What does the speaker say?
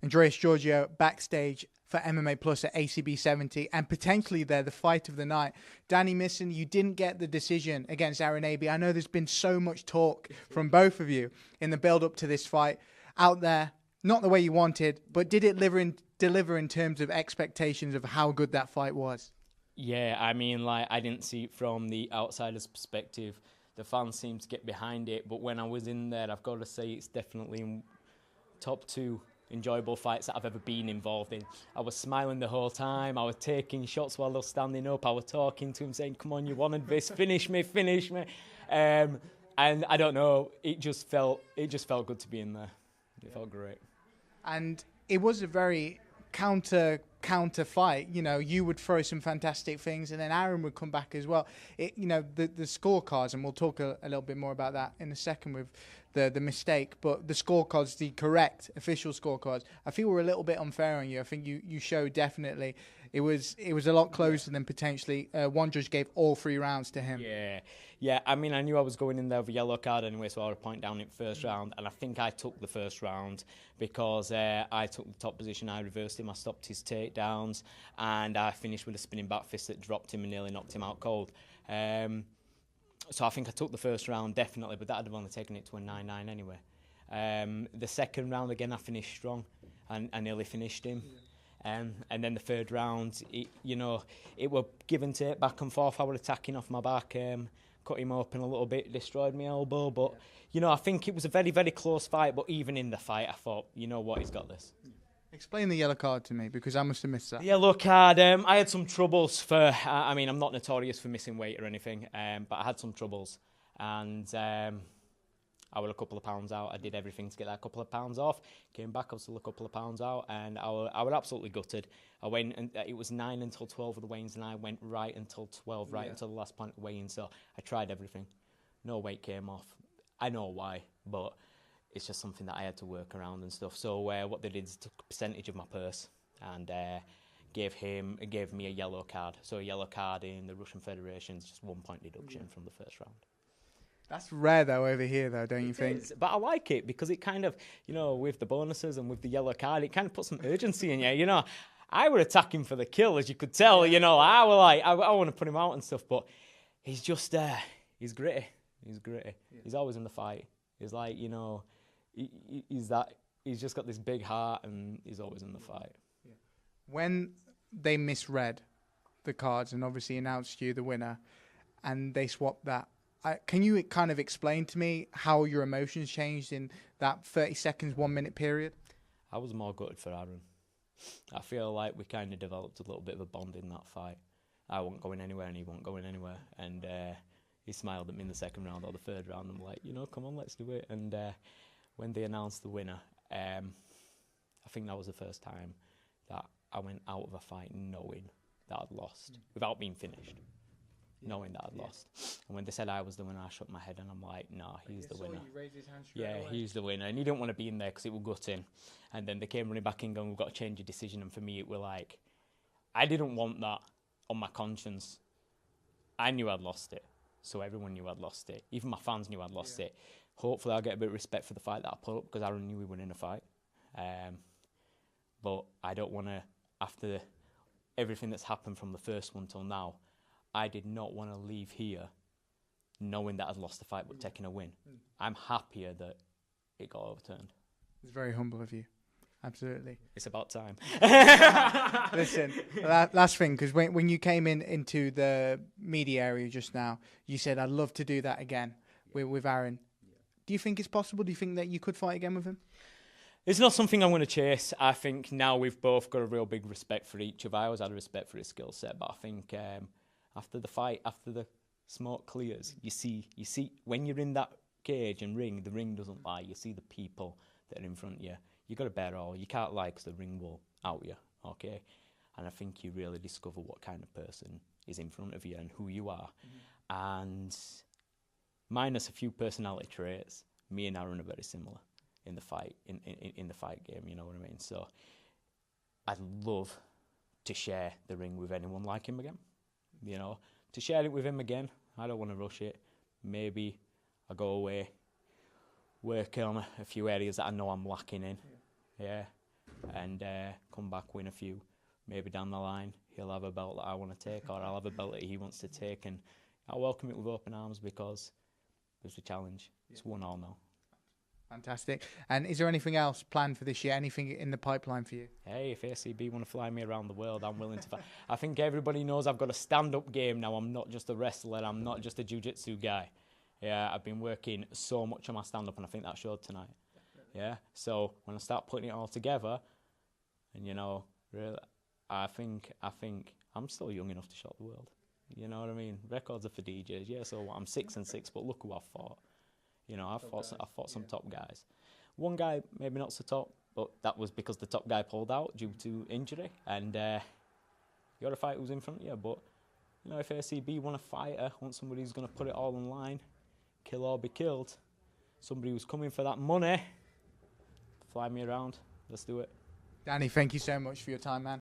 Andreas Giorgio backstage for MMA Plus at ACB 70, and potentially they're the fight of the night. Danny Missin, you didn't get the decision against Aaron Aby. I know there's been so much talk from both of you in the build-up to this fight out there. Not the way you wanted, but did it deliver in terms of expectations of how good that fight was? Yeah, I mean, like, I didn't see it from the outsider's perspective. The fans seemed to get behind it, but when I was in there, I've got to say it's definitely in top 2 enjoyable fights that I've ever been involved in. I was smiling the whole time. I was taking shots while I was standing up. I was talking to him, saying, "Come on, you wanted this. Finish me, finish me." And I don't know. It just felt good to be in there. It felt great. And it was a very counter fight. You know, you would throw some fantastic things, and then Aaron would come back as well. You know, the scorecards, and we'll talk a little bit more about that in a second with the mistake, but the scorecards, the correct official scorecards, I feel were a little bit unfair on you. I think you showed definitely it was a lot closer than potentially one judge gave all 3 rounds to him. Yeah. I mean, I knew I was going in there with a yellow card anyway, so I would point down in first round, and I think I took the first round because I took the top position. I reversed him, I stopped his takedowns, and I finished with a spinning back fist that dropped him and nearly knocked him out cold. So I think I took the first round, definitely, but that would have only taken it to a 9-9 anyway. The second round, again, I finished strong and I nearly finished him. And then the third round, it were give and take, back and forth. I was attacking off my back, cut him open a little bit, destroyed my elbow. But, I think it was a very, very close fight. But even in the fight, I thought, you know what, he's got this. Explain the yellow card to me, because I must have missed that. The yellow card, I had some troubles I mean, I'm not notorious for missing weight or anything, but I had some troubles. And I was a couple of pounds out. I did everything to get that couple of pounds off. Came back, I was still a couple of pounds out, and I was absolutely gutted. I went, and it was 9 until 12 of the weigh-ins, and I went right until 12, until the last point of the weigh-in. So I tried everything. No weight came off. I know why, but it's just something that I had to work around and stuff. So what they did is took a percentage of my purse and gave me a yellow card. So a yellow card in the Russian Federation is just 1 point deduction from the first round. That's rare, though, over here, though, don't you think? Is, but I like it because it kind of, with the bonuses and with the yellow card, it kind of puts some urgency in you. I were attacking for the kill, as you could tell. I were like, I want to put him out and stuff, but he's just he's gritty. He's gritty. Yeah. He's always in the fight. He's like, he's just got this big heart, and he's always in the fight. Yeah. When they misread the cards and obviously announced you the winner, and they swapped that, can you kind of explain to me how your emotions changed in that 30 seconds, 1 minute period? I was more gutted for Aaron. I feel like we kind of developed a little bit of a bond in that fight. I wasn't going anywhere and he wasn't going anywhere. And he smiled at me in the second round or the third round. I'm like, come on, let's do it. And when they announced the winner, I think that was the first time that I went out of a fight knowing that I'd lost without being finished. Knowing that I'd lost. And when they said I was the winner, I shook my head and I'm like, nah, he's the winner. You raised his hand straight away. He's the winner. And he didn't want to be in there because it was gutting. And then they came running back in going, we've got to change your decision. And for me, it was like, I didn't want that on my conscience. I knew I'd lost it. So everyone knew I'd lost it. Even my fans knew I'd lost it. Hopefully I'll get a bit of respect for the fight that I put up because Aaron knew we were in a fight. But I don't want to, after everything that's happened from the first one till now, I did not want to leave here knowing that I'd lost the fight but taking a win. I'm happier that it got overturned. It's very humble of you. Absolutely. It's about time. Listen, last thing, because when you came into the media area just now, you said, I'd love to do that again with Aaron. Do you think it's possible? Do you think that you could fight again with him? It's not something I'm going to chase. I think now we've both got a real big respect for each other. I always had a respect for his skill set, but I think after the fight, after the smoke clears, you see when you're in that cage and ring, the ring doesn't lie. You see the people that are in front of you. You got to bear all. You can't lie because the ring will out you, okay? And I think you really discover what kind of person is in front of you and who you are. Mm-hmm. And minus a few personality traits, me and Aaron are very similar in the fight, in the fight game, you know what I mean? So I'd love to share the ring with anyone like him again. To share it with him again. I don't want to rush it. Maybe I go away, work on a few areas that I know I'm lacking in. and come back, win a few. Maybe down the line, he'll have a belt that I want to take, or I'll have a belt that he wants to take, and I'll welcome it with open arms because it's a challenge. It's 1-1 now. Fantastic. And is there anything else planned for this year? Anything in the pipeline for you? Hey, if ACB want to fly me around the world, I'm willing to. I think everybody knows I've got a stand-up game now. I'm not just a wrestler. I'm not just a jiu-jitsu guy. Yeah, I've been working so much on my stand-up, and I think that showed tonight. Yeah, so when I start putting it all together, and really, I think I'm still young enough to shock the world. You know what I mean? Records are for DJs. Yeah, so I'm 6-6, but look who I've fought. I've fought some top guys. One guy maybe not so top, but that was because the top guy pulled out due to injury, and you got to fight who's in front of you. But if ACB want a fighter, want somebody who's going to put it all on line, kill or be killed, somebody who's coming for that money, fly me around. Let's do it. Danny, thank you so much for your time, man.